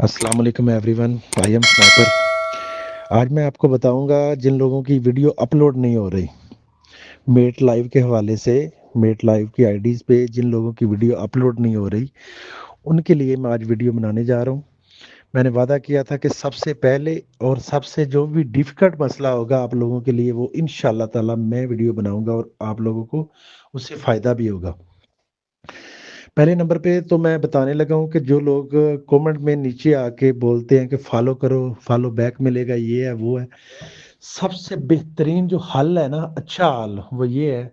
السلام علیکم every one, I am sniper. آج میں آپ کو بتاؤں گا جن لوگوں کی ویڈیو اپلوڈ نہیں ہو رہی میٹ لائیو کے حوالے سے، میٹ لائیو کی آئی ڈیز پہ جن لوگوں کی ویڈیو اپلوڈ نہیں ہو رہی ان کے لیے میں آج ویڈیو بنانے جا رہا ہوں۔ میں نے وعدہ کیا تھا کہ سب سے پہلے اور سب سے جو بھی ڈیفیکلٹ مسئلہ ہوگا آپ لوگوں کے لیے وہ انشاءاللہ تعالی میں ویڈیو بناؤں گا اور آپ لوگوں کو اس سے فائدہ بھی ہوگا۔ پہلے نمبر پہ تو میں بتانے لگا ہوں کہ جو لوگ کومنٹ میں نیچے آ کے بولتے ہیں کہ فالو کرو، فالو بیک ملے گا، یہ ہے وہ ہے، سب سے بہترین جو حل ہے نا، اچھا حل وہ یہ ہے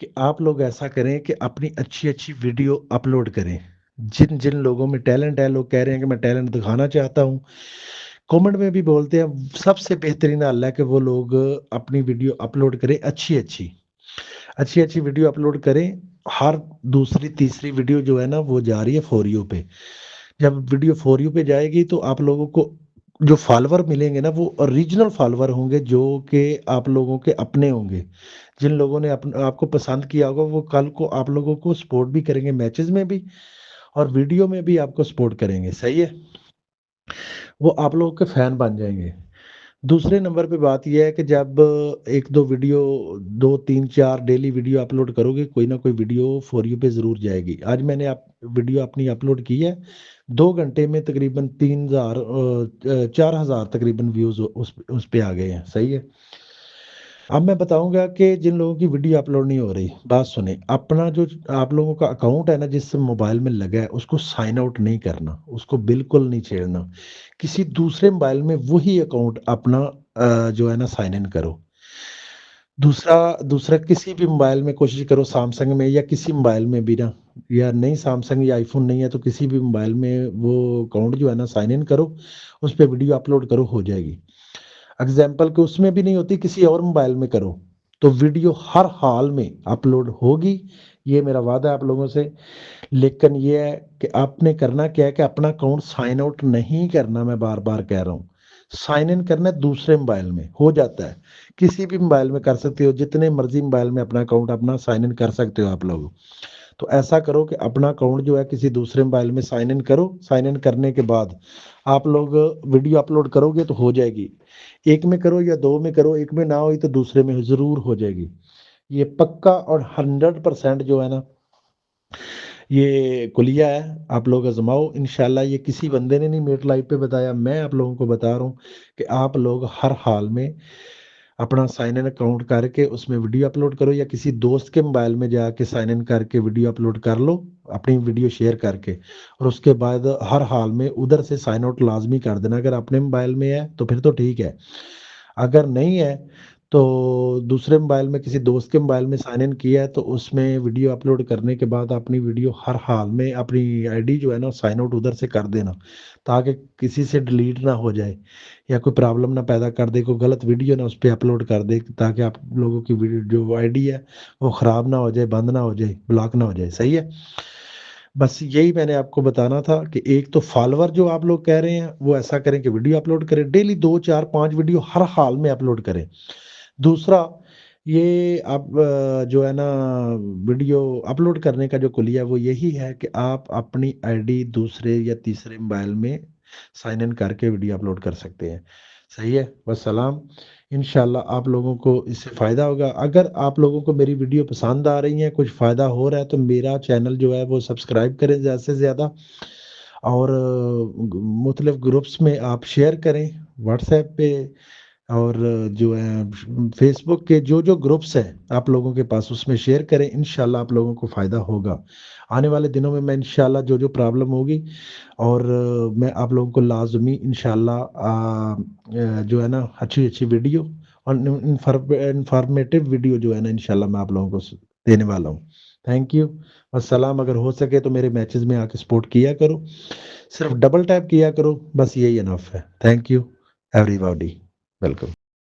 کہ آپ لوگ ایسا کریں کہ اپنی اچھی اچھی ویڈیو اپلوڈ کریں۔ جن جن لوگوں میں ٹیلنٹ ہے، لوگ کہہ رہے ہیں کہ میں ٹیلنٹ دکھانا چاہتا ہوں، کومنٹ میں بھی بولتے ہیں، سب سے بہترین حل ہے کہ وہ لوگ اپنی ویڈیو اپلوڈ کریں، اچھی اچھی اچھی اچھی ویڈیو اپلوڈ کریں۔ ہر دوسری تیسری ویڈیو جو ہے نا وہ جا رہی ہے فور یو پہ۔ جب ویڈیو فور یو پہ جائے گی تو آپ لوگوں کو جو فالوور ملیں گے نا وہ اوریجنل فالوور ہوں گے، جو کہ آپ لوگوں کے اپنے ہوں گے۔ جن لوگوں نے آپ کو پسند کیا ہوگا وہ کل کو آپ لوگوں کو سپورٹ بھی کریں گے، میچز میں بھی اور ویڈیو میں بھی آپ کو سپورٹ کریں گے، صحیح ہے؟ وہ آپ لوگوں کے فین بن جائیں گے۔ دوسرے نمبر پہ بات یہ ہے کہ جب ایک دو ویڈیو، دو تین چار ڈیلی ویڈیو اپلوڈ کرو گے، کوئی نہ کوئی ویڈیو فور یو پہ ضرور جائے گی۔ آج میں نے ویڈیو اپنی اپلوڈ کی ہے، 2 گھنٹے میں تقریباً 4,000 تقریباً ویوز اس پہ آ گئے ہیں، صحیح ہے؟ اب میں بتاؤں گا کہ جن لوگوں کی ویڈیو اپلوڈ نہیں ہو رہی، بات سنیں، اپنا جو آپ لوگوں کا اکاؤنٹ ہے نا جس سے موبائل میں لگا ہے اس کو سائن آؤٹ نہیں کرنا، اس کو بالکل نہیں چھیڑنا۔ کسی دوسرے موبائل میں وہی اکاؤنٹ اپنا جو ہے نا سائن ان کرو۔ دوسرا کسی بھی موبائل میں کوشش کرو، سامسنگ میں یا کسی موبائل میں بھی نا، یا نہیں سامسنگ یا آئی فون نہیں ہے تو کسی بھی موبائل میں وہ اکاؤنٹ جو ہے نا سائن ان کرو، اس پہ ویڈیو اپلوڈ کرو، ہو جائے گی۔ اگزامپل کہ اس میں بھی نہیں ہوتی، کسی اور موبائل میں کرو تو ویڈیو ہر حال میں اپلوڈ ہوگی، یہ میرا وعدہ ہے آپ لوگوں سے۔ لیکن یہ ہے کہ آپ نے کرنا کیا ہے کہ اپنا اکاؤنٹ سائن آؤٹ نہیں کرنا، میں بار بار کہہ رہا ہوں، سائن ان کرنا ہے دوسرے موبائل میں، ہو جاتا ہے، کسی بھی موبائل میں کر سکتے ہو، جتنے مرضی موبائل میں اپنا اکاؤنٹ اپنا سائن ان کر سکتے ہو آپ لوگ۔ تو ایسا کرو کہ اپنا اکاؤنٹ جو ہے کسی دوسرے موبائل میں سائن ان کرو، سائن ان کرنے کے بعد آپ لوگ ویڈیو اپلوڈ کرو گے تو ہو جائے گی۔ ایک میں کرو یا دو میں کرو، ایک میں نہ ہوئی تو دوسرے میں ضرور ہو جائے گی، یہ پکا اور 100% جو ہے نا یہ کلیہ ہے، آپ لوگ آزماؤ انشاءاللہ۔ یہ کسی بندے نے نہیں میٹ لائف پہ بتایا، میں آپ لوگوں کو بتا رہا ہوں کہ آپ لوگ ہر حال میں اپنا سائن ان اکاؤنٹ کر کے اس میں ویڈیو اپلوڈ کرو، یا کسی دوست کے موبائل میں جا کے سائن ان کر کے ویڈیو اپلوڈ کر لو اپنی ویڈیو شیئر کر کے، اور اس کے بعد ہر حال میں ادھر سے سائن آؤٹ لازمی کر دینا۔ اگر اپنے موبائل میں ہے تو پھر تو ٹھیک ہے، اگر نہیں ہے تو دوسرے موبائل میں کسی دوست کے موبائل میں سائن ان کیا ہے تو اس میں ویڈیو اپلوڈ کرنے کے بعد اپنی ویڈیو ہر حال میں اپنی آئی ڈی جو ہے نا سائن آؤٹ ادھر سے کر دینا، تاکہ کسی سے ڈیلیٹ نہ ہو جائے یا کوئی پرابلم نہ پیدا کر دے، کوئی غلط ویڈیو نہ اس پہ اپلوڈ کر دے، تاکہ آپ لوگوں کی ویڈیو جو آئی ڈی ہے وہ خراب نہ ہو جائے، بند نہ ہو جائے، بلاک نہ ہو جائے، صحیح ہے؟ بس یہی میں نے آپ کو بتانا تھا کہ ایک تو فالوور جو آپ لوگ کہہ رہے ہیں وہ ایسا کریں کہ ویڈیو اپلوڈ کریں، ڈیلی 2 4 5 ویڈیو ہر حال میں اپلوڈ کریں۔ دوسرا یہ آپ جو ہے نا ویڈیو اپلوڈ کرنے کا جو کلیہ ہے وہ یہی ہے کہ آپ اپنی آئی ڈی دوسرے یا تیسرے موبائل میں سائن ان کر کے ویڈیو اپلوڈ کر سکتے ہیں، صحیح ہے؟ والسلام۔ انشاءاللہ آپ لوگوں کو اس سے فائدہ ہوگا۔ اگر آپ لوگوں کو میری ویڈیو پسند آ رہی ہیں، کچھ فائدہ ہو رہا ہے تو میرا چینل جو ہے وہ سبسکرائب کریں زیادہ سے زیادہ، اور مختلف گروپس میں آپ شیئر کریں، واٹس ایپ پہ اور جو ہے فیس بک کے جو گروپس ہیں آپ لوگوں کے پاس اس میں شیئر کریں، انشاءاللہ آپ لوگوں کو فائدہ ہوگا۔ آنے والے دنوں میں انشاءاللہ جو پرابلم ہوگی اور میں آپ لوگوں کو لازمی انشاءاللہ جو ہے نا اچھی اچھی ویڈیو اور انفارمیٹیو ویڈیو جو ہے نا انشاءاللہ میں آپ لوگوں کو دینے والا ہوں۔ تھینک یو، السلام۔ اگر ہو سکے تو میرے میچز میں آ کے سپورٹ کیا کرو، صرف ڈبل ٹیپ کیا کرو، بس یہی انف ہے۔ Thank you every body, welcome.